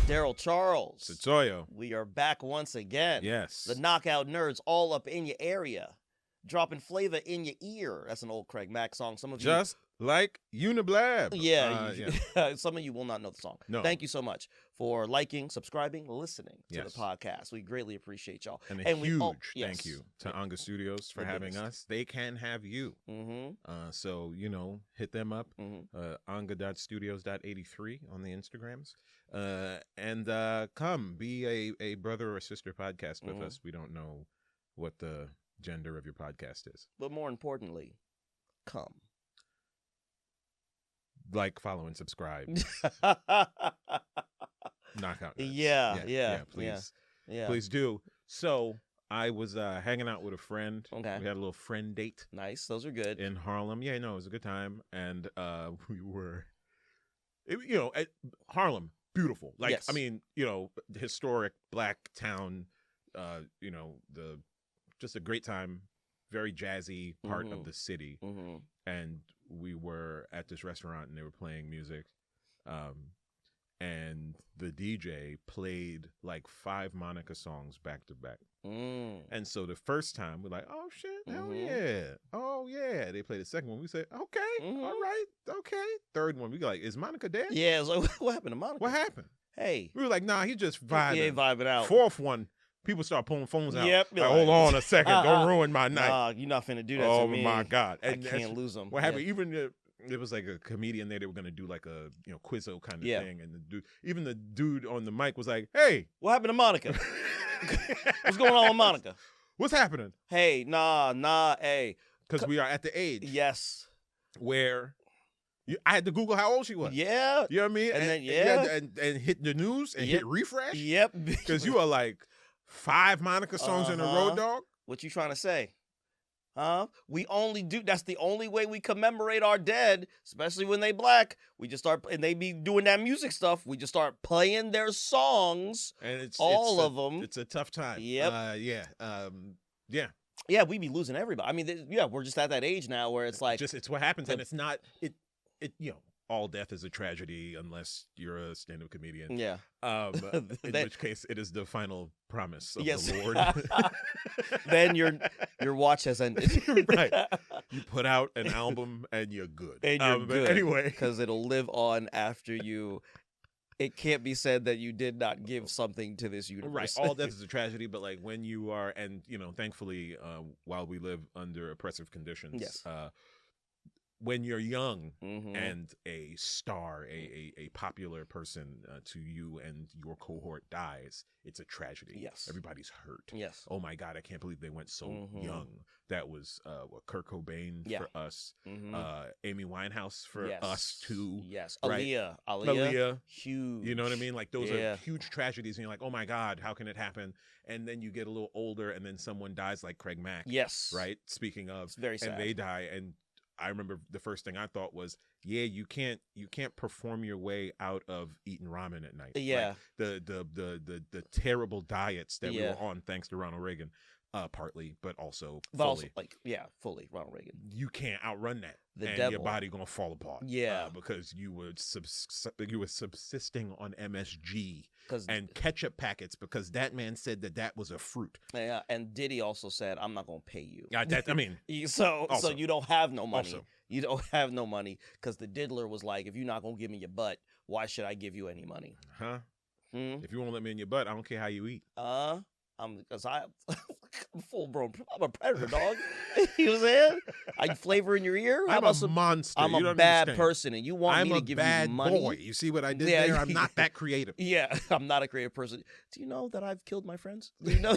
Darryl Charles. Satoyo. We are back once again. Yes. The Knockout Nerds all up in your area. Dropping flavor in your ear. That's an old Craig Mack song. Some of you Just like Uniblab. Yeah, some of you will not know the song. No. Thank you so much for liking, subscribing, listening to Yes. the podcast. We greatly appreciate y'all. And a huge yes. thank you to Anga Studios for The having biggest. us. They can have you. Mm-hmm. So, hit them up. Mm-hmm. Anga.studios.83 on the Instagrams. And come be a brother or sister podcast with us. We don't know what the gender of your podcast is. But more importantly, come. Like, follow, and subscribe. Knockout. Nerds. Yeah, Please. Yeah. Please do. So I was hanging out with a friend. Okay. We had a little friend date Nice. Those are good. in Harlem. Yeah, no, it was a good time. And we were, at Harlem, beautiful. Like, Yes. I mean, historic black town, just a great time, very jazzy part of the city. Mm-hmm. And we were at this restaurant and they were playing music. And the DJ played like 5 Monica songs back to back. And so the first time we're like, oh shit, hell yeah. Oh yeah. They played the second one. We said, okay, all right, okay. Third one, we go like, is Monica dead? Yeah, so what happened to Monica? What happened? Hey. We were like, nah, he just vibing. Yeah, vibing out. Fourth one, people start pulling phones out. Yep. Like, hold on a second. Don't ruin my night. Nah, you're not finna do that oh to me. my God. I can't lose them. What happened? Even there was like a comedian there. They were going to do like a quizzo kind of thing. And the dude on the mic was like, hey. What happened to Monica? What's going on with Monica? What's happening? Hey, nah, hey. Because we are at the age. Yes. Where I had to Google how old she was. Yeah. You know what I mean? And then, you had to- and hit the news and hit refresh. Yep. Because you are like 5 Monica songs in a row, dog. What you trying to say? Huh? That's the only way we commemorate our dead, especially when they black. We just start, and they be doing that music stuff. We just start playing their songs. And it's all of them. It's a tough time. Yep. Yeah. Yeah, we be losing everybody. I mean, we're just at that age now where it's like, it's what happens, and it's not all death is a tragedy unless you're a stand-up comedian. Yeah. In which case, it is the final promise of yes. the Lord. Then your watch has ended. Right. You put out an album and you're good. And you're good. But anyway, because it'll live on after you. It can't be said that you did not give something to this universe. Right. All death is a tragedy, but like when you are, and thankfully, while we live under oppressive conditions, yes. When you're young Mm-hmm. and a star, a popular person to you and your cohort dies, it's a tragedy. Yes. Everybody's hurt. Yes. Oh my God, I can't believe they went so Mm-hmm. young. That was Kurt Cobain for us, Mm-hmm. Amy Winehouse for yes. us too. Yes. Right? Aaliyah. Huge. You know what I mean? Like those Yeah. are huge tragedies, and you're like, oh my God, how can it happen? And then you get a little older, and then someone dies like Craig Mack. Yes. Right? Speaking of, It's very sad. and they die, and I remember the first thing I thought was, yeah, you can't perform your way out of eating ramen at night. Yeah. Like the terrible diets that we Yeah. were on thanks to Ronald Reagan, partly, but also But fully. also, fully, Ronald Reagan. You can't outrun that. The and devil. your body gonna fall apart. Yeah. Because you were subsisting on MSG 'Cause- and ketchup packets because that man said that was a fruit. Yeah, and Diddy also said, "I'm not gonna pay you." I mean, so also. you don't have no money. Also. You don't have no money because the diddler was like, "If you're not gonna give me your butt, why should I give you any money?" huh? Hmm? If you won't let me in your butt, I don't care how you eat. Because I'm full blown. I'm a predator, dog. You know what I'm saying? I flavor in your ear. How I'm about a some? monster. I'm You a don't bad understand. person, and you want I'm me a to give bad you money. boy. You see what I did Yeah, there? I'm not that creative. Yeah, I'm not a creative person. Do you know that I've killed my friends? Do you know?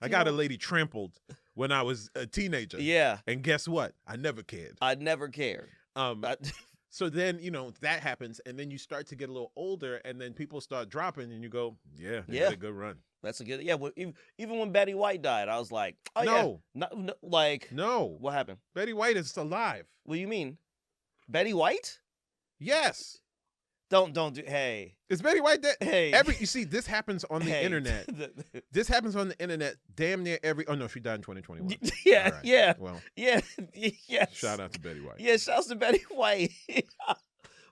I got a lady trampled when I was a teenager. Yeah. And guess what? I never cared. I never cared. So then, that happens, and then you start to get a little older, and then people start dropping, and you go, yeah, they had a good run. That's a good. Yeah, even when Betty White died, I was like, oh No. yeah, no, like, No. what happened? Betty White is alive. What do you mean, Betty White? Yes. Don't do. Hey, Is Betty White dead? hey. You see, this happens on the internet. This happens on the internet damn near every. Oh no, she died in 2021. Yeah, All right. yeah, Well, yeah, yes. shout out to Betty White. Yeah, shouts to Betty White.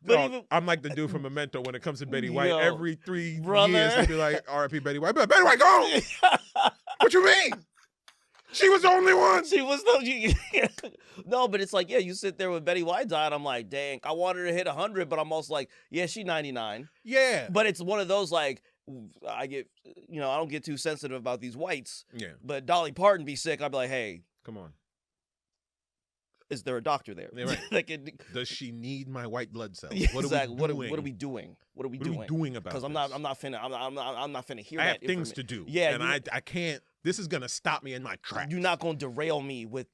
But Dog, even I'm like the dude from Memento when it comes to Betty White. Yo, Every 3 brother. years, they be like, R.I.P. Betty White. But Betty White gone. What you mean? She was the only one. She was the no, but it's like, yeah, you sit there with Betty White died. I'm like, dang, I wanted her to hit 100, but I'm also like, yeah, she 99. Yeah. But it's one of those like, I get, I don't get too sensitive about these whites. Yeah. But Dolly Parton be sick. I'd be like, hey, come on. Is there a doctor there? Yeah, right. Like, does she need my white blood cells? Yeah, what exactly. are we doing? What are we doing? What are we doing about? Because I'm not finna hear I that. have things to do. Yeah, and I can't. This is gonna stop me in my tracks. You're not gonna derail me with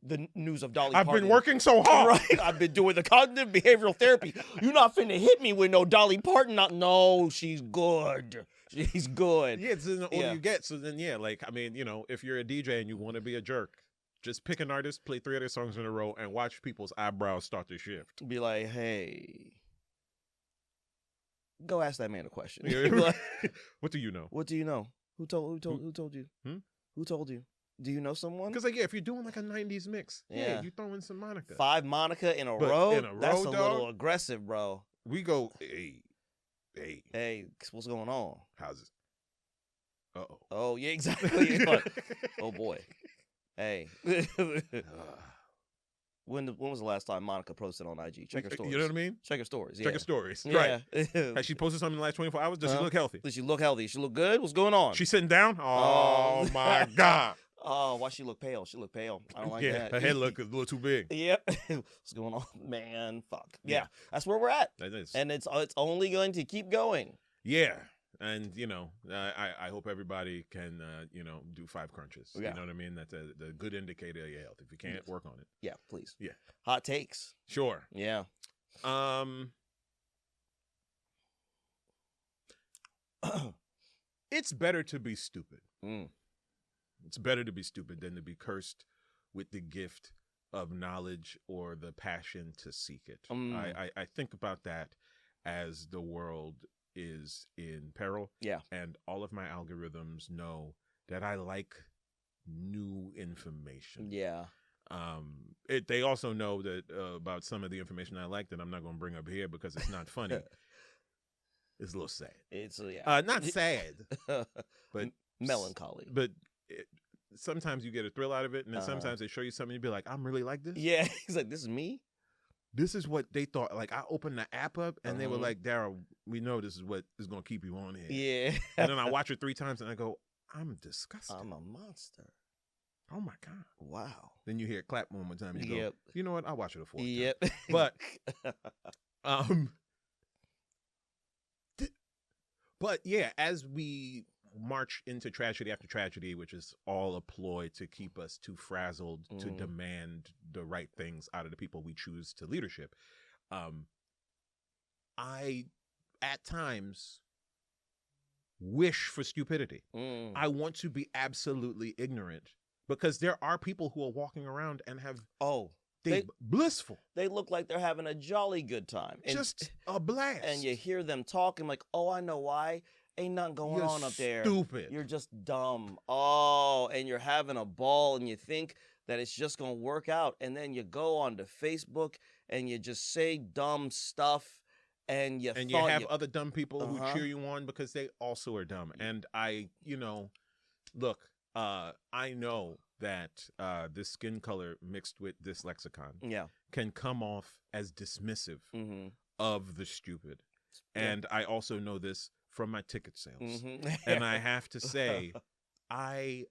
the news of Dolly I've Parton. been working so hard. Right. I've been doing the cognitive behavioral therapy. You're not finna hit me with no Dolly Parton. No, she's good. She's good. Yeah, it's the older you get. So then, like, I mean, if you're a DJ and you want to be a jerk, just pick an artist, play 3 other songs in a row, and watch people's eyebrows start to shift. Be like, hey, go ask that man a question. Yeah. What do you know? What do you know? Who told you? Who told you? Do you know someone? Because if you're doing like a 90s mix, you throw in some Monica. 5 Monica in a row? That's a dog, little aggressive, bro. We go, hey, what's going on? How's it? Uh-oh. Oh, yeah, exactly. Oh, boy. Hey. When was the last time Monica posted on IG? Check her stories. You know what I mean? Check her stories. Yeah. Check her stories. Yeah. Right. Has she posted something in the last 24 hours? Does she look healthy? Does she look healthy? She look good? What's going on? She sitting down? Oh, my God. Oh, why she look pale? She look pale. I don't like that. Her head look a little too big. Yep. What's going on? Man, fuck. Yeah. That's where we're at. That is. And it's only going to keep going. Yeah. And, I hope everybody can, do 5 crunches. Yeah. You know what I mean? That's the good indicator of your health. If you can't, work on it. Yeah, please. Yeah. Hot takes. Sure. Yeah. It's better to be stupid. Mm. It's better to be stupid than to be cursed with the gift of knowledge or the passion to seek it. I think about that as the world is in peril. Yeah. And all of my algorithms know that I like new information. Yeah. They also know that about some of the information I like that I'm not going to bring up here because it's not funny. It's a little sad. It's not sad, but melancholy. But sometimes you get a thrill out of it, and then sometimes they show you something, you be like, "I'm really like this." Yeah, he's like, "This is me." This is what they thought. Like, I opened the app up, and they were like, "Darryl, we know this is what is going to keep you on here." Yeah. And then I watch it 3 times, and I go, "I'm disgusted. I'm a monster." Oh my God! Wow. Then you hear it clap one more time, and you go, "You know what? I'll watch it a 4th time." Yep. But yeah, as we march into tragedy after tragedy, which is all a ploy to keep us too frazzled to demand the right things out of the people we choose to leadership, I at times wish for stupidity. I want to be absolutely ignorant because there are people who are walking around and have they blissful. They look like they're having a jolly good time. And, just a blast. And you hear them talking like, "Oh, I know why. Ain't nothing going on up there. Stupid. You're just dumb." Oh, and you're having a ball and you think that it's just going to work out. And then you go onto Facebook and you just say dumb stuff. And you have other dumb people who cheer you on because they also are dumb. And I know that this skin color mixed with this lexicon can come off as dismissive of the stupid. And I also know this from my ticket sales. And I have to say, I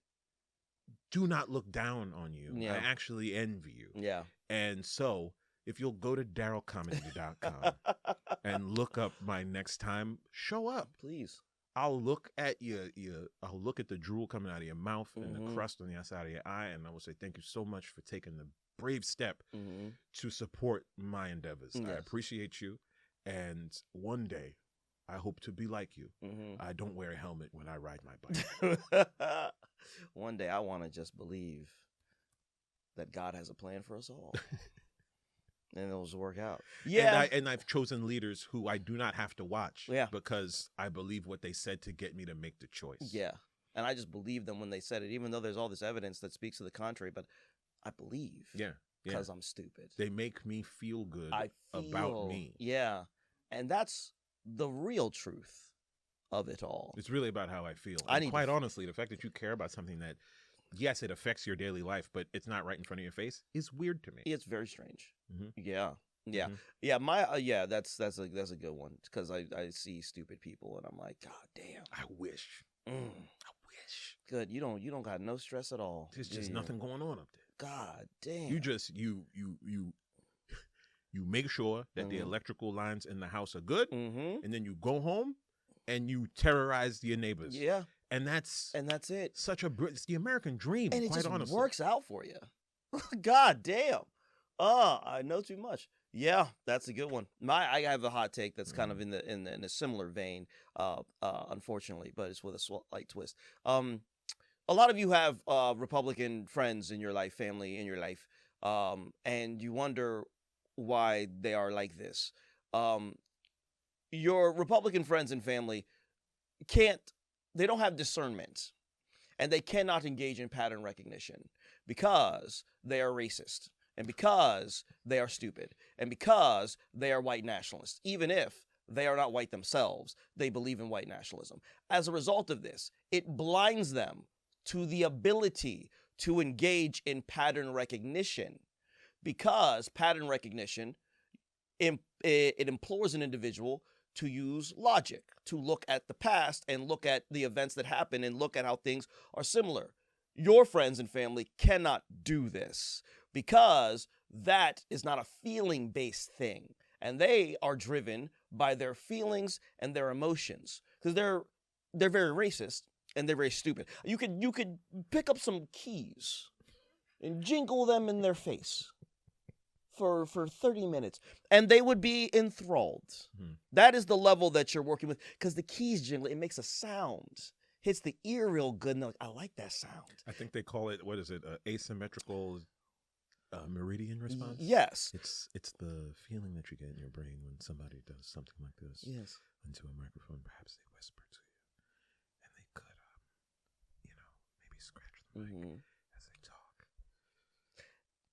do not look down on you. I actually envy you. Yeah. And so if you'll go to DarrylComedy.com and look up my next time, show up. Please. I'll look at I'll look at the drool coming out of your mouth and the crust on the outside of your eye, and I will say thank you so much for taking the brave step to support my endeavors. Yes. I appreciate you, and one day I hope to be like you. I don't wear a helmet when I ride my bike. One day I want to just believe that God has a plan for us all. And it'll just work out. Yeah. And I've chosen leaders who I do not have to watch because I believe what they said to get me to make the choice. Yeah. And I just believe them when they said it, even though there's all this evidence that speaks to the contrary. But I believe. Yeah. because I'm stupid. They make me feel good about me. Yeah. And that's the real truth of it all. It's really about how I feel. And quite honestly, the fact that you care about something that, yes, it affects your daily life, but it's not right in front of your face is weird to me. It's very strange. Mm-hmm. Yeah. Yeah. Mm-hmm. Yeah. My that's a good one, because I see stupid people and I'm like, God damn. I wish. I wish. Good. You don't got no stress at all. There's just nothing going on up there. God damn. You just you make sure that the electrical lines in the house are good, and then you go home and you terrorize your neighbors. Yeah. And that's it. It's the American dream, and it quite just honestly. works out for you. God damn. I know too much. Yeah, that's a good one. I have a hot take that's kind of in a similar vein, unfortunately, but it's with a slight twist. A lot of you have Republican friends in your life, family in your life, and you wonder why they are like this. Your Republican friends and family they don't have discernment, and they cannot engage in pattern recognition because they are racist, and because they are stupid, and because they are white nationalists. Even if they are not white themselves, they believe in white nationalism. As a result of this, it blinds them to the ability to engage in pattern recognition, because pattern recognition, it implores an individual to use logic, to look at the past and look at the events that happen and look at how things are similar. Your friends and family cannot do this because that is not a feeling-based thing, and they are driven by their feelings and their emotions, because they're very racist and they're very stupid. You could pick up some keys and jingle them in their face for 30 minutes, and they would be enthralled. That is the level that you're working with, because the keys jingle, it makes a sound. Hits the ear real good, and they're like, I like that sound. I think they call it, what is it, asymmetrical meridian response? Yes. It's the feeling that you get in your brain when somebody does something like this. Yes. Into a microphone. Perhaps they whisper to you, and they could, maybe scratch the mic as they talk.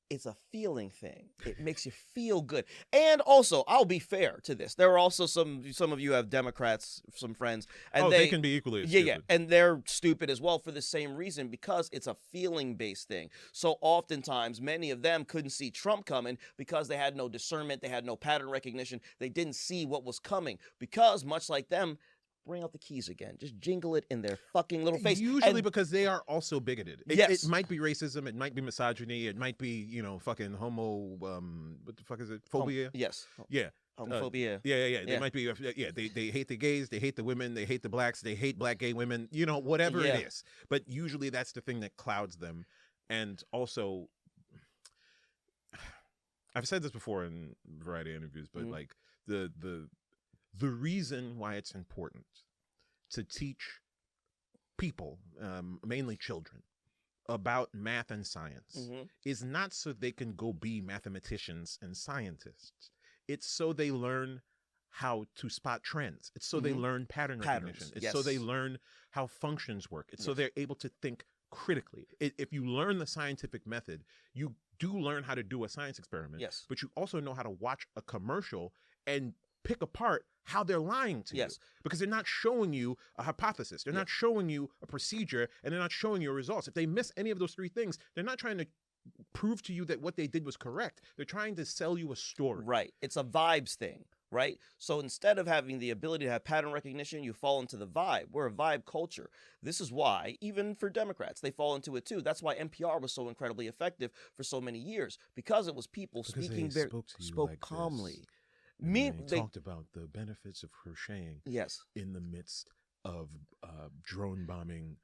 It's a feeling thing. It makes you feel good. And also, I'll be fair to this. There are also some of you have Democrats, some friends, and they can be equally as stupid. Yeah, and they're stupid as well for the same reason, because it's a feeling-based thing. So oftentimes, many of them couldn't see Trump coming because they had no discernment, they had no pattern recognition, they didn't see what was coming, because much like them, bring out the keys again. Just jingle it in their fucking little face. Usually because they are also bigoted. Yes. It might be racism. It might be misogyny. It might be, fucking homo, what the fuck is it? Phobia? Yes. Yeah. Homophobia. Yeah. They might be, they hate the gays. They hate the women. They hate the blacks. They hate black gay women, whatever it is. But usually that's the thing that clouds them. And also, I've said this before in a variety of interviews, but like the reason why it's important to teach people, mainly children, about math and science is not so they can go be mathematicians and scientists. It's so they learn how to spot trends. It's so they learn pattern recognition. It's so they learn how functions work. It's so they're able to think critically. If you learn the scientific method, you do learn how to do a science experiment. Yes. But you also know how to watch a commercial and pick apart how they're lying to you, because they're not showing you a hypothesis, they're not showing you a procedure, and they're not showing you results. If they miss any of those three things, they're not trying to prove to you that what they did was correct. They're trying to sell you a story. Right. It's a vibes thing, right? So instead of having the ability to have pattern recognition, you fall into the vibe. We're a vibe culture. This is why, even for Democrats, they fall into it too. That's why NPR was so incredibly effective for so many years, because it was people speaking very spoke calmly. They talked about the benefits of crocheting in the midst of drone bombing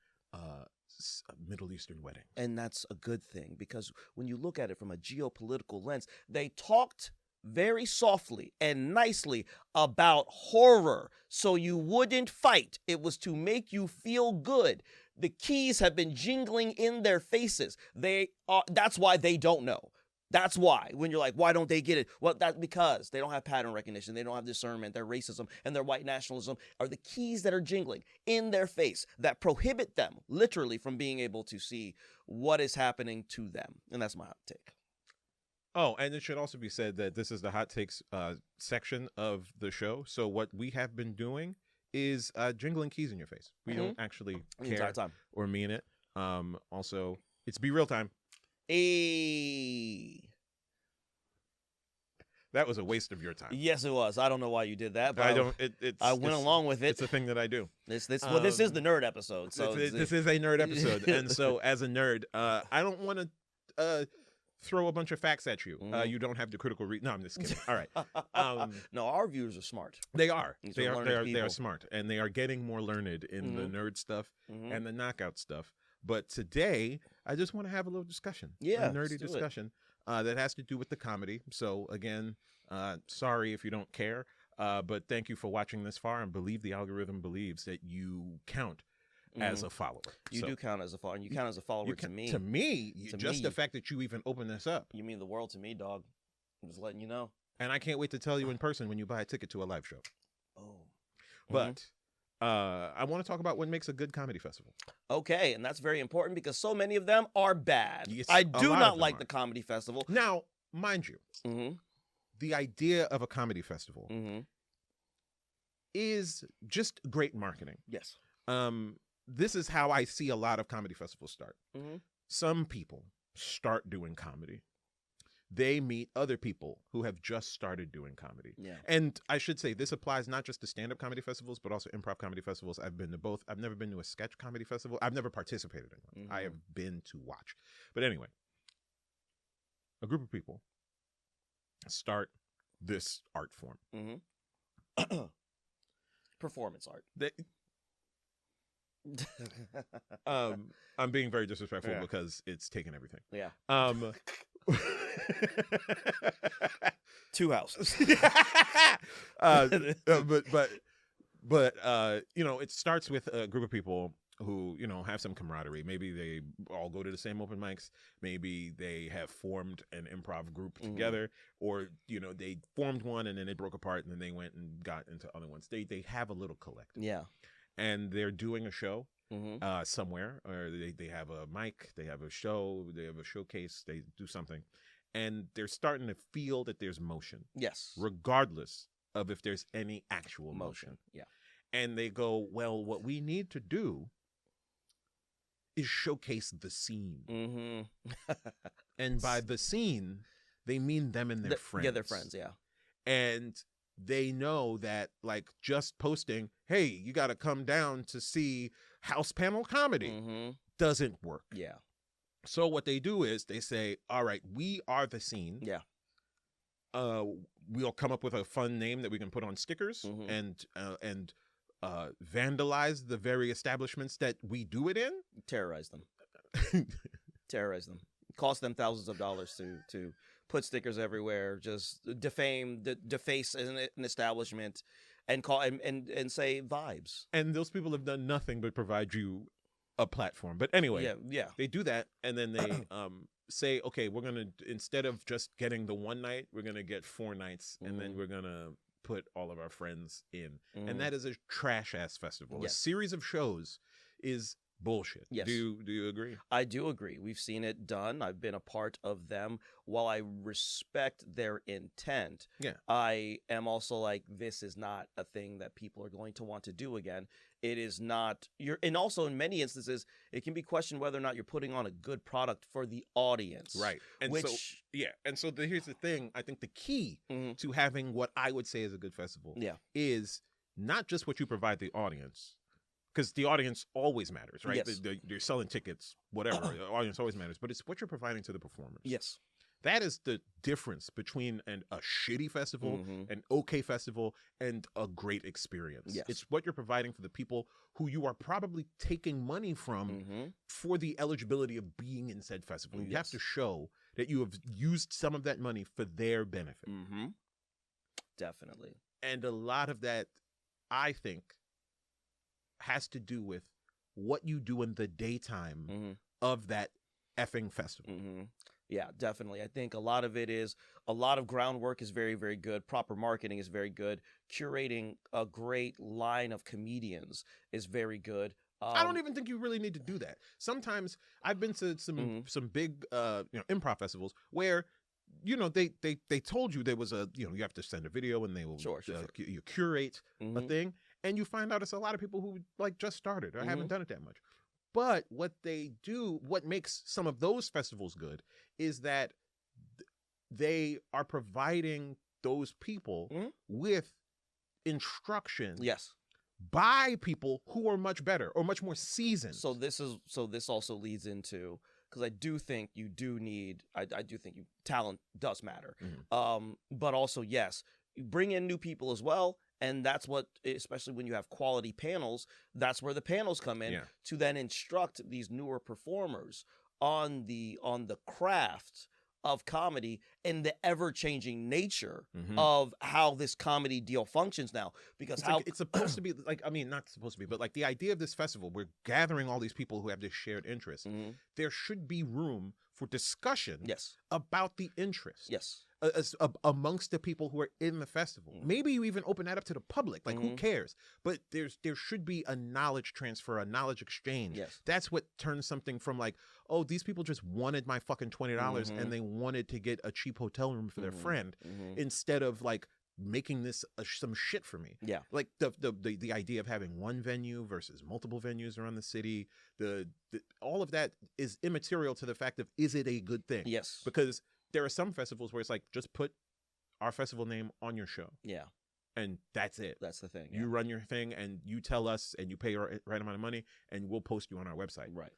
Middle Eastern wedding. And that's a good thing, because when you look at it from a geopolitical lens, they talked very softly and nicely about horror so you wouldn't fight. It was to make you feel good. The keys have been jingling in their faces. That's why they don't know. That's why, when you're like, why don't they get it? Well, that's because they don't have pattern recognition. They don't have discernment. Their racism and their white nationalism are the keys that are jingling in their face that prohibit them, literally, from being able to see what is happening to them. And that's my hot take. Oh, and it should also be said that this is the hot takes section of the show. So what we have been doing is jingling keys in your face. We don't actually The entire time. or mean it. Also, it's Be Real time. That was a waste of your time. Yes, it was. I don't know why you did that, but I went along with it. It's a thing that I do. This is the nerd episode. So this is a nerd episode, and so as a nerd, I don't want to throw a bunch of facts at you. You don't have the critical read. No, I'm just kidding. All right. No, our viewers are smart. They are. They are smart, and they are getting more learned in the nerd stuff and the knockout stuff. But today, I just want to have a little discussion. Yeah, a nerdy discussion that has to do with the comedy. So again, sorry if you don't care, but thank you for watching this far, and believe the algorithm believes that you count as a follower. You do count as a follower, and you count as a follower to me. To me, the fact that you even open this up. You mean the world to me, dog. I'm just letting you know. And I can't wait to tell you in person when you buy a ticket to a live show. Oh. But I want to talk about what makes a good comedy festival. Okay, and that's very important because so many of them are bad. Yes, I do not like the comedy festival. Now, mind you, the idea of a comedy festival is just great marketing. Yes. This is how I see a lot of comedy festivals start. Some people start doing comedy. They meet other people who have just started doing comedy. Yeah. And I should say this applies not just to stand-up comedy festivals, but also improv comedy festivals. I've been to both. I've never been to a sketch comedy festival. I've never participated in one. I have been to watch. But anyway, a group of people start this art form. Performance art. I'm being very disrespectful because it's taken everything. Yeah. 2 houses. But you know, it starts with a group of people who, you know, have some camaraderie. Maybe they all go to the same open mics. Maybe they have formed an improv group together, or, you know, they formed one and then they broke apart and then they went and got into other ones. They have a little collective. Yeah. And they're doing a show somewhere, or they have a mic, they have a show, they have a showcase, they do something. And they're starting to feel that there's motion. Yes. Regardless of if there's any actual motion. Yeah. And they go, well, what we need to do is showcase the scene. And by the scene, they mean them and their friends. Yeah, their friends, yeah. And they know that, like, just posting, hey, you got to come down to see house panel comedy doesn't work. Yeah. So what they do is they say, all right, we are the scene. Yeah. We'll come up with a fun name that we can put on stickers and vandalize the very establishments that we do it in. Terrorize them. Terrorize them. Cost them thousands of dollars to put stickers everywhere, just deface an establishment, and call and say vibes. And those people have done nothing but provide you a platform. But anyway, yeah. They do that, and then they say, okay, we're gonna, instead of just getting the one night, we're gonna get 4 nights, and then we're gonna put all of our friends in, and that is a trash ass festival. Yes. A series of shows is bullshit. Yes. Do you agree? I do agree. We've seen it done. I've been a part of them. While I respect their intent, I am also like, this is not a thing that people are going to want to do again. It is not. And also in many instances, it can be questioned whether or not you're putting on a good product for the audience. Right. And so here's the thing. I think the key to having what I would say is a good festival is not just what you provide the audience, because the audience always matters, right? Yes. You're selling tickets, whatever. The audience always matters, but it's what you're providing to the performers. Yes. That is the difference between a shitty festival, an okay festival, and a great experience. Yes. It's what you're providing for the people who you are probably taking money from for the eligibility of being in said festival. You have to show that you have used some of that money for their benefit. Definitely. And a lot of that, I think, has to do with what you do in the daytime of that effing festival. Yeah, definitely. I think a lot of it is, a lot of groundwork is very, very good. Proper marketing is very good. Curating a great line of comedians is very good. I don't even think you really need to do that. Sometimes I've been to some big improv festivals where they told you there was you have to send a video and they will Sure. you curate a Mhm. thing, and you find out it's a lot of people who like just started or haven't Mhm. done it that much. But what makes some of those festivals good is that they are providing those people Mhm. with instruction Yes. by people who are much better or much more seasoned. So this also leads into, because I do think you do need, I do think talent does matter. Mhm. But also, yes, you bring in new people as well. And that's what, especially when you have quality panels, that's where the panels come in to then instruct these newer performers on the craft of comedy and the ever-changing nature of how this comedy deal functions now. Because it's supposed to be like, I mean, not supposed to be, but like the idea of this festival, we're gathering all these people who have this shared interest. There should be room for discussion about the interest. Yes. Amongst the people who are in the festival. Maybe you even open that up to the public. Like, who cares? But there should be a knowledge transfer, a knowledge exchange. Yes. That's what turns something from like, oh, these people just wanted my fucking $20 and they wanted to get a cheap hotel room for their friend, instead of like making this some shit for me. Yeah. Like the idea of having one venue versus multiple venues around the city, all of that is immaterial to the fact of, is it a good thing? Yes. Because there are some festivals where it's like, just put our festival name on your show. Yeah. And that's it. That's the thing. You run your thing and you tell us and you pay the right amount of money and we'll post you on our website. Right.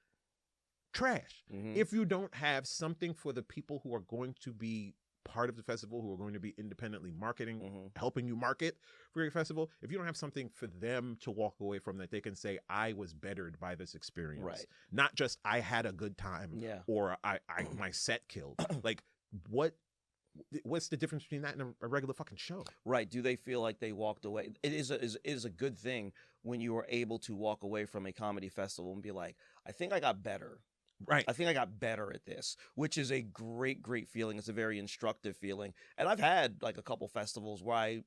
Trash. If you don't have something for the people who are going to be part of the festival, who are going to be independently marketing, helping you market for your festival, if you don't have something for them to walk away from that they can say, I was bettered by this experience. Right. Not just I had a good time or I my set killed. Like, what's the difference between that and a regular fucking show? Right. Do they feel like they walked away? It is a good thing when you are able to walk away from a comedy festival and be like, I think I got better. Right. I think I got better at this, which is a great, great feeling. It's a very instructive feeling. And I've had like a couple festivals where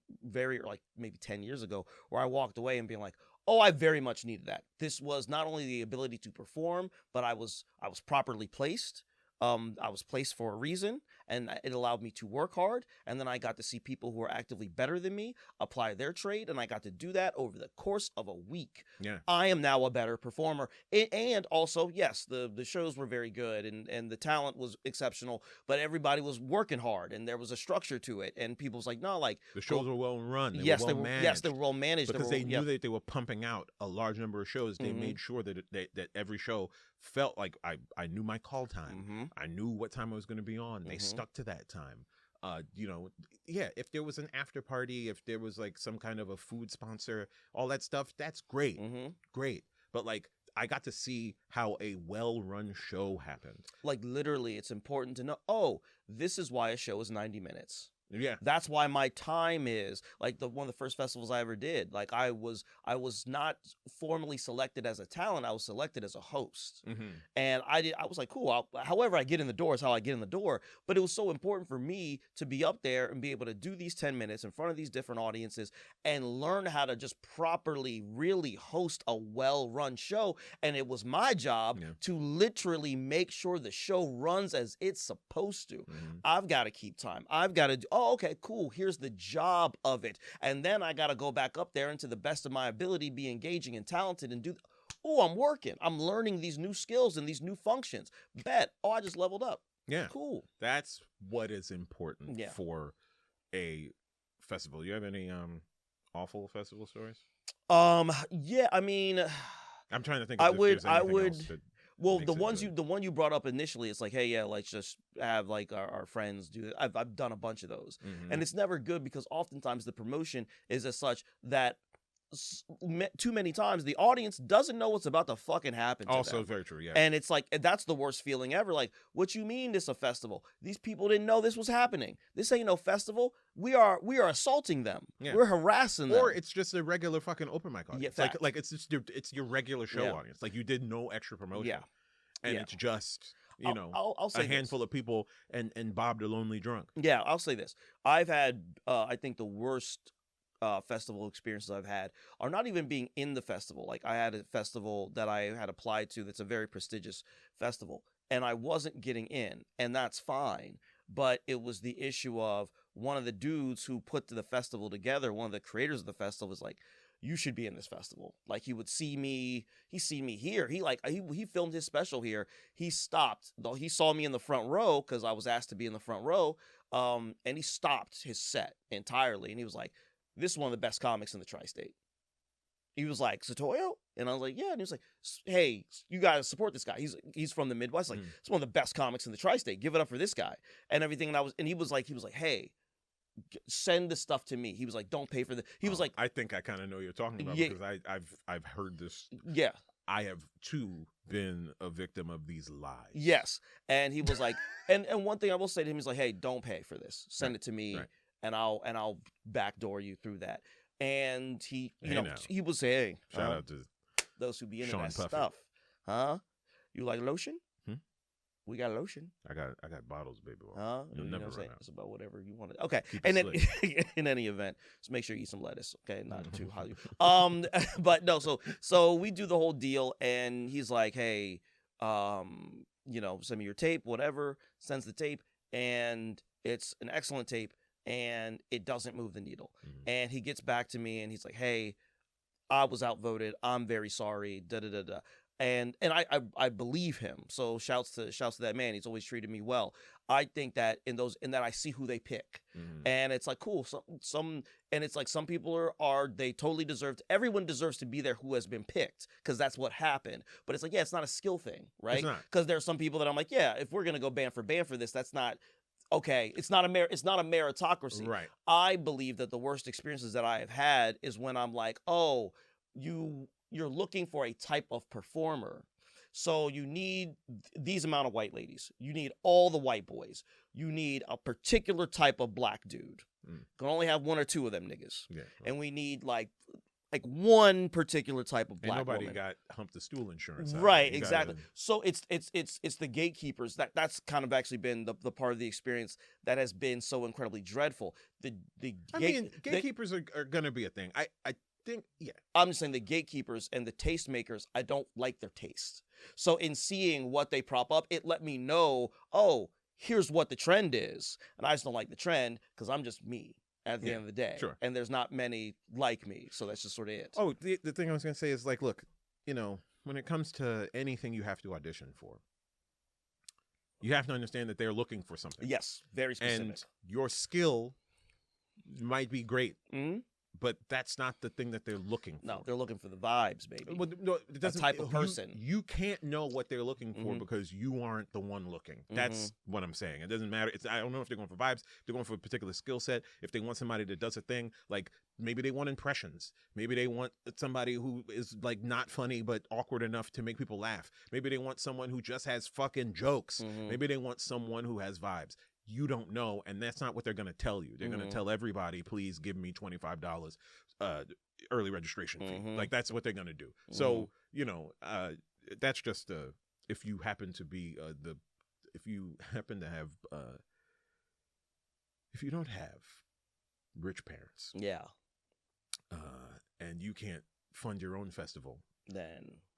like maybe 10 years ago, where I walked away and being like, oh, I very much needed that. This was not only the ability to perform, but I was properly placed. I was placed for a reason, and it allowed me to work hard. And then I got to see people who are actively better than me apply their trade, and I got to do that over the course of a week. Yeah, I am now a better performer. And also, yes, the shows were very good, and the talent was exceptional, but everybody was working hard, and there was a structure to it. And people was like, no, like the shows were well run. They yes, were well managed. Yes, they were well managed because they knew that they were pumping out a large number of shows. They made sure that every show felt like I knew my call time. I knew what time I was going to be on. They stuck to that time. If there was an after party, if there was like some kind of a food sponsor, all that stuff, that's great. Great. But like, I got to see how a well-run show happened. Like, literally, it's important to know, oh, this is why a show is 90 minutes. Yeah. That's why my time is like one of the first festivals I ever did. Like, I was not formally selected as a talent. I was selected as a host. And I was like, cool. However I get in the door is how I get in the door. But it was so important for me to be up there and be able to do these 10 minutes in front of these different audiences and learn how to just properly really host a well-run show. And it was my job to literally make sure the show runs as it's supposed to. I've got to keep time. I've got to oh, okay, cool. Here's the job of it. And then I got to go back up there and to the best of my ability, be engaging and talented and do, oh, I'm working. I'm learning these new skills and these new functions. Bet. Oh, I just leveled up. Yeah. Cool. That's what is important for a festival. You have any awful festival stories? Yeah, I mean, I'm trying to think if there's anything else that well, the one you brought up initially, it's like, hey, yeah, let's just have like our friends do it. I've done a bunch of those, and it's never good because oftentimes the promotion is as such that too many times the audience doesn't know what's about to fucking happen to also them. Very true, yeah. And it's like, that's the worst feeling ever. Like, what you mean this a festival? These people didn't know this was happening. This ain't no festival. We are assaulting them. Yeah. We're harassing them. Or it's just a regular fucking open mic audience. Yeah, like it's just it's your regular show audience. Like, you did no extra promotion. Yeah. And it's just I'll say a handful of people and Bob the Lonely Drunk. Yeah, I'll say this. I've had I think the worst festival experiences I've had are not even being in the festival. Like, I had a festival that I had applied to that's a very prestigious festival, and I wasn't getting in, and that's fine. but it was the issue of one of the dudes who put the festival together, one of the creators of the festival, was like, you should be in this festival. Like, he would see me, he here. He filmed his special here. He stopped, though he saw me in the front row because I was asked to be in the front row. And he stopped his set entirely. And he was like, this is one of the best comics in the tri-state. He was like, Satoyo? And I was like, yeah. And he was like, hey, you guys support this guy. He's from the Midwest. Like, it's one of the best comics in the tri-state. Give it up for this guy and everything. And he was like, hey, send this stuff to me. He was like, don't pay for the. He was like, I think I kind of know what you're talking about because I've heard this. Yeah, I have too been a victim of these lies. Yes, and he was like, and one thing I will say to him is like, hey, don't pay for this. Send it to me, and I'll backdoor you through that. And he, he was saying, shout out to those who be into Sean that Puffy. stuff, huh? You like lotion? We got lotion. I got bottles, baby. You'll never run out. It's about whatever you want. Okay, Keep and it then in any event, just make sure you eat some lettuce. Okay, not too high. But no. So we do the whole deal, and he's like, hey, send me your tape, whatever. Sends the tape, and it's an excellent tape, and it doesn't move the needle. And he gets back to me, and he's like, hey, I was outvoted. I'm very sorry. Da da da da. And I believe him. So shouts to that man. He's always treated me well. I think that in that I see who they pick, and it's like cool. Some and it's like some people are they totally deserve. Everyone deserves to be there who has been picked because that's what happened. But it's like it's not a skill thing, right? Because there are some people that I'm like, if we're gonna go band for this, that's not. Okay, it's not a meritocracy. Right. I believe that the worst experiences that I have had is when I'm like, oh, you're looking for a type of performer. So you need these amount of white ladies. You need all the white boys. You need a particular type of black dude. Can only have one or two of them niggas. Yeah. And we need like one particular type of black nobody woman. got hump the stool insurance. Right, exactly. So it's the gatekeepers that's kind of actually been the part of the experience that has been so incredibly dreadful. Gatekeepers are gonna be a thing. I think, I'm just saying the gatekeepers and the tastemakers, I don't like their taste. So in seeing what they prop up, it let me know, oh, here's what the trend is. And I just don't like the trend because I'm just me at the end of the day. Sure. And there's not many like me. So that's just sort of it. Oh, the thing I was going to say is like, look, when it comes to anything you have to audition for, you have to understand that they're looking for something. Yes, very specific. And your skill might be great. But that's not the thing that they're looking for. No, they're looking for the vibes, baby. Well, no, it doesn't, type of person. You can't know what they're looking for because you aren't the one looking. That's what I'm saying. It doesn't matter. I don't know if they're going for vibes. They're going for a particular skill set. If they want somebody that does a thing, like maybe they want impressions. Maybe they want somebody who is like not funny but awkward enough to make people laugh. Maybe they want someone who just has fucking jokes. Maybe they want someone who has vibes. You don't know, and that's not what they're going to tell you. They're going to tell everybody, please give me $25 early registration fee. Like, that's what they're going to do. So, that's just if you happen to be if you don't have rich parents. Yeah. And you can't fund your own festival.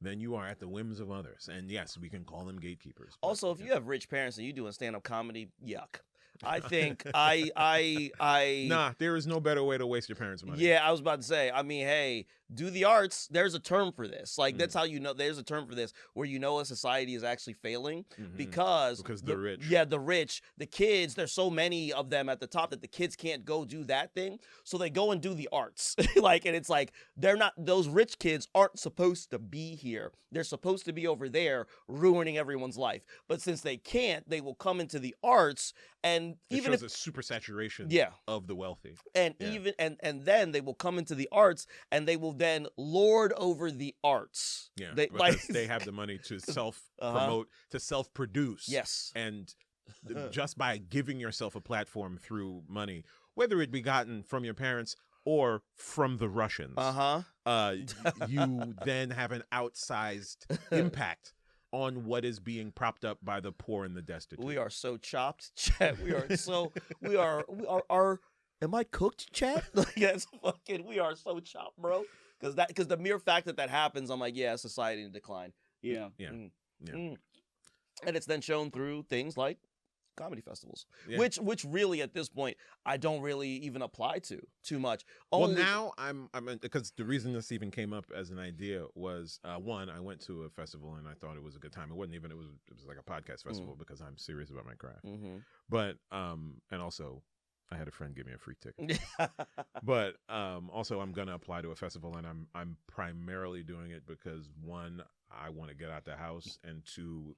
Then you are at the whims of others. And yes, we can call them gatekeepers. Also, if you have rich parents and you doing stand-up comedy, yuck. I think Nah, there is no better way to waste your parents' money. Yeah, I was about to say, I mean, hey, do the arts. There's a term for this. Like, that's how you know there's a term for this where you know a society is actually failing because the rich. Yeah, the rich, the kids, there's so many of them at the top that the kids can't go do that thing. So they go and do the arts. And it's like those rich kids aren't supposed to be here. They're supposed to be over there ruining everyone's life. But since they can't, they will come into the arts and even shows a super saturation of the wealthy. And and then they will come into the arts and they will then lord over the arts. Yeah, because they have the money to self-promote, to self-produce. Yes. And just by giving yourself a platform through money, whether it be gotten from your parents or from the Russians, you then have an outsized impact on what is being propped up by the poor and the destitute. We are so chopped, chat. We are. Am I cooked, chat? We are so chopped, bro. Because the mere fact that happens, I'm like, yeah, society in decline. Yeah. Yeah. And it's then shown through things like comedy festivals, Yeah. which really at this point I don't really even apply to too much. Well, now I'm because the reason this even came up as an idea was one, I went to a festival and I thought it was a good time. It was like a podcast festival because I'm serious about my craft. But and also I had a friend give me a free ticket. But also I'm gonna apply to a festival, and I'm primarily doing it because one, I want to get out the house, and two,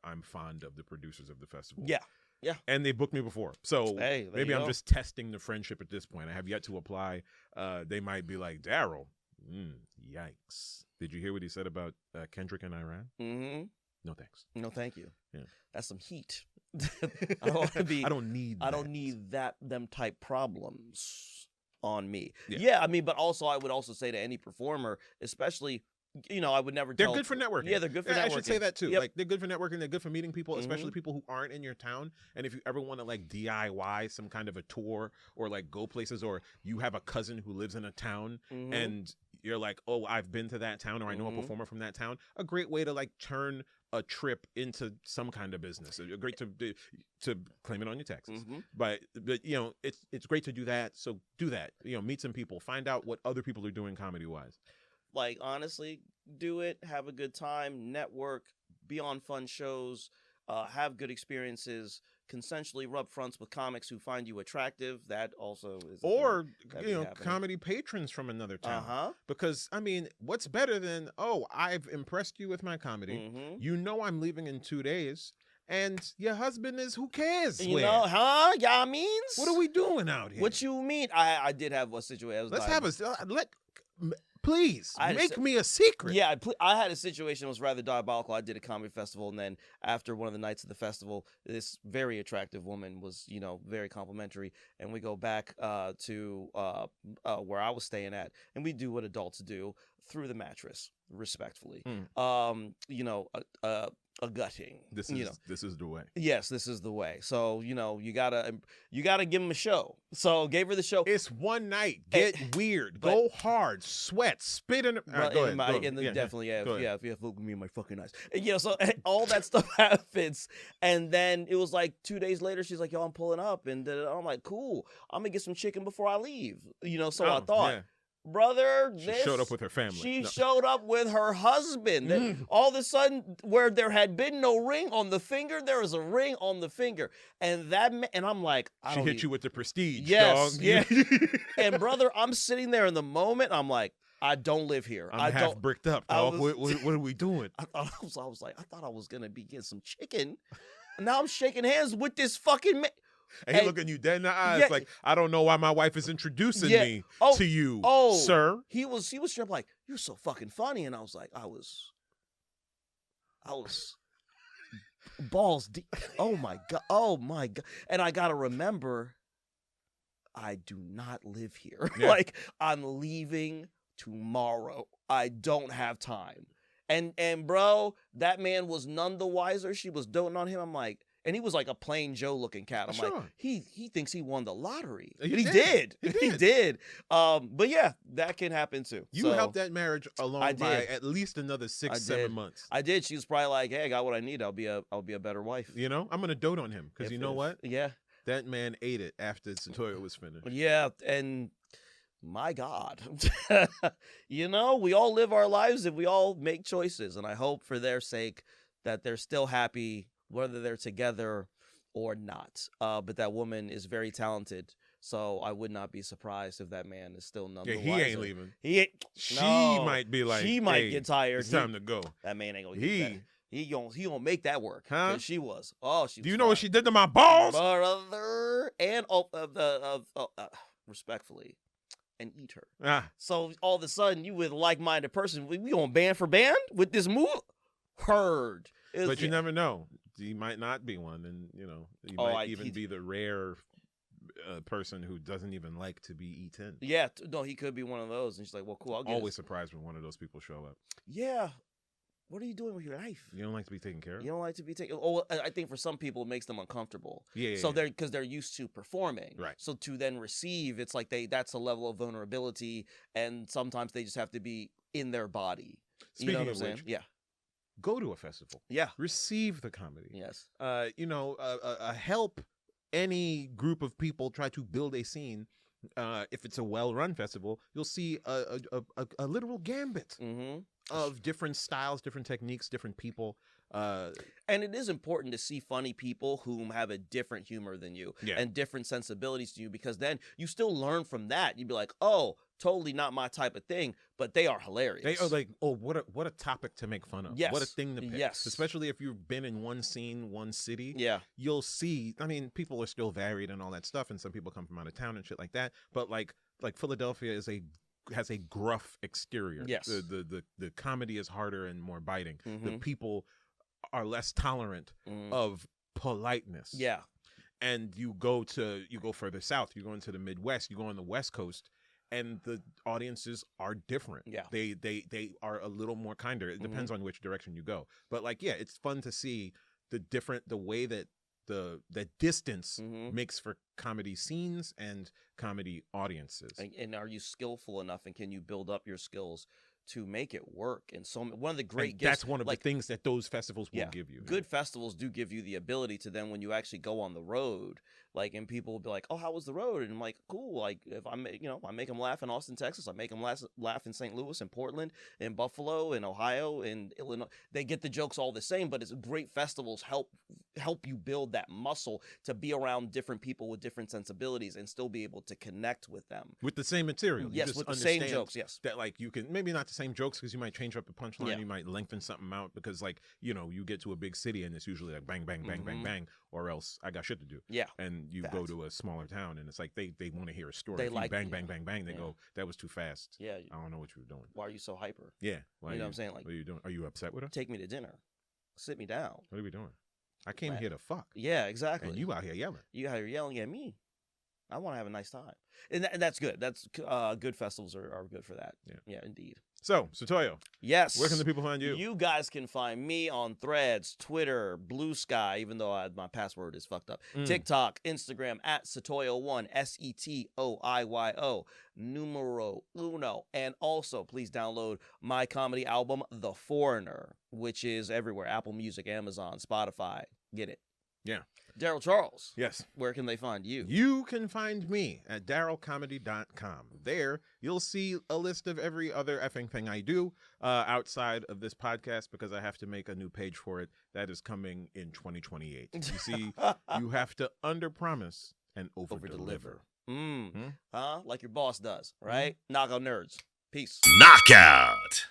I'm fond of the producers of the festival. Yeah. And they booked me before. So maybe I'm just testing the friendship at this point. I have yet to apply. They might be like, Darryl, yikes. Did you hear what he said about Kendrick and Iran? No thanks. No thank you. Yeah. That's some heat. I don't want to be. I don't need them type problems on me. Yeah. I mean, but also I would also say to any performer, especially, I would never They're good for networking. Yeah, they're good for networking. I should say that too. Yep. Like, they're good for networking. They're good for meeting people, especially people who aren't in your town. And if you ever want to like DIY some kind of a tour or like go places, or you have a cousin who lives in a town and you're like, oh, I've been to that town, or I know a performer from that town. A great way to like turn a trip into some kind of business. Great to claim it on your taxes. But it's great to do that. So do that. Meet some people. Find out what other people are doing comedy wise. Like, honestly, do it. Have a good time. Network. Be on fun shows. Have good experiences. Consensually rub fronts with comics who find you attractive. That also is. Or comedy patrons from another town. Because I mean, what's better than, oh, I've impressed you with my comedy. I'm leaving in 2 days. And your husband is, who cares? Y'all means? What are we doing out here? What you mean? I did have a situation. Please make me a secret. Yeah, I had a situation that was rather diabolical. I did a comedy festival, and then after one of the nights of the festival, this very attractive woman was, very complimentary, and we go back to where I was staying at, and we do what adults do, through the mattress, respectfully. A gutting. This is the way. Yes, this is the way. So you gotta give him a show. So gave her the show. It's one night. Get weird. Go hard. Sweat. Spit in. Definitely, yeah. If you look at me in my fucking eyes. So all that stuff happens, and then it was like 2 days later. She's like, "Yo, I'm pulling up," and I'm like, "Cool. I'm gonna get some chicken before I leave." So I thought. Yeah. Brother, she showed up with her family. She showed up with her husband. All of a sudden, where there had been no ring on the finger, there was a ring on the finger, and I'm like, she hit you with the prestige. Yes, dog. Yeah. And brother, I'm sitting there in the moment. I'm like, I don't live here. I'm half bricked up, dog. What are we doing? I was like, I thought I was gonna be getting some chicken. Now I'm shaking hands with this fucking man. And he looking you dead in the eyes like, I don't know why my wife is introducing me to you, sir. He was straight up like, you're so fucking funny. And I was like, I was balls deep. Oh my God. And I gotta remember, I do not live here. Yeah. Like, I'm leaving tomorrow. I don't have time. And bro, that man was none the wiser. She was doting on him. I'm like, and he was like a plain Joe looking cat. I'm like, he thinks he won the lottery. He did. He did. But yeah, that can happen too. You helped that marriage along by at least another 6-7 months. I did. She was probably like, hey, I got what I need. I'll be a better wife. I'm gonna dote on him because you know what? Yeah. That man ate it after the toilet was finished. Yeah, and my God. We all live our lives and we all make choices. And I hope for their sake that they're still happy whether they're together or not. But that woman is very talented, so I would not be surprised if that man is still none the wiser. He ain't leaving. She No. might be like, she might get tired. It's time to go. That man ain't gonna get that. He gonna make that work. Huh? She was. Oh, she. Do you know what she did to my balls, brother? And respectfully, and eat her. So all of a sudden, you with a like-minded person, we going band for band with this move. Heard. But you never know. He might not be one, and he might even be the rare person who doesn't even like to be eaten. Yeah, no, he could be one of those. And she's like, "Well, cool." Always surprised when one of those people show up. Yeah, what are you doing with your life? You don't like to be taken care of. You don't like to be taken. Oh, I think for some people it makes them uncomfortable. Yeah. So they're used to performing. Right. So to then receive, it's like that's a level of vulnerability, and sometimes they just have to be in their body. Speaking you know what of I'm saying? which, yeah. go to a festival. Yeah. Receive the comedy. Yes. Help any group of people try to build a scene. If it's a well-run festival, you'll see a literal gambit of different styles, different techniques, different people. And it is important to see funny people whom have a different humor than you and different sensibilities to you, because then you still learn from that. You'd be like, oh, totally not my type of thing, but they are hilarious. They are like, oh, what a topic to make fun of. Yes. What a thing to pick. Yes. Especially if you've been in one scene, one city. Yeah. You'll see, I mean, people are still varied and all that stuff, and some people come from out of town and shit like that. But like Philadelphia has a gruff exterior. Yes. The comedy is harder and more biting. Mm-hmm. The people are less tolerant of politeness. Yeah. And you go further south, you go into the Midwest, you go on the West Coast, and the audiences are different. Yeah. They are a little more kinder. It depends on which direction you go. But like, yeah, it's fun to see the way that the distance makes for comedy scenes and comedy audiences. And are you skillful enough, and can you build up your skills to make it work? And so one of the great gifts, that's one of the things that those festivals will give you. Good festivals do give you the ability to then, when you actually go on the road, like, and people will be like, oh, how was the road? And I'm like, cool. Like, if I make them laugh in Austin, Texas, I make them laugh in St. Louis and Portland and Buffalo and Ohio and Illinois. They get the jokes all the same, but it's great festivals help you build that muscle to be around different people with different sensibilities and still be able to connect with them. With the same material. Yes, with the same jokes, yes. That, like, you can, maybe not the same jokes, because you might change up the punchline, you might lengthen something out, because, like, you get to a big city and it's usually like bang, bang, bang, bang, bang, or else I got shit to do. Yeah. And you go to a smaller town and it's like they want to hear a story. They if you like bang, bang, bang, bang, they go, that was too fast. Yeah. I don't know what you were doing. Why are you so hyper? Yeah. You know what I'm saying? Like, what are you doing? Are you upset with her? Take me to dinner. Sit me down. What are we doing? I came here to fuck. Yeah, exactly. And you out here yelling. You out here yelling at me. I want to have a nice time. And that's good. That's good festivals are good for that. Yeah, indeed. So, Satoyo. Yes. Where can the people find you? You guys can find me on Threads, Twitter, Blue Sky, even though my password is fucked up. TikTok, Instagram, at Satoyo1, Setoiyo, numero uno. And also, please download my comedy album, The Foreigner, which is everywhere. Apple Music, Amazon, Spotify. Get it. Yeah. Darryl Charles. Yes. Where can they find you? You can find me at darrylcomedy.com. There, you'll see a list of every other effing thing I do outside of this podcast, because I have to make a new page for it that is coming in 2028. You see, you have to underpromise and overdeliver. Like your boss does, right? Knock out nerds. Peace. Knockout.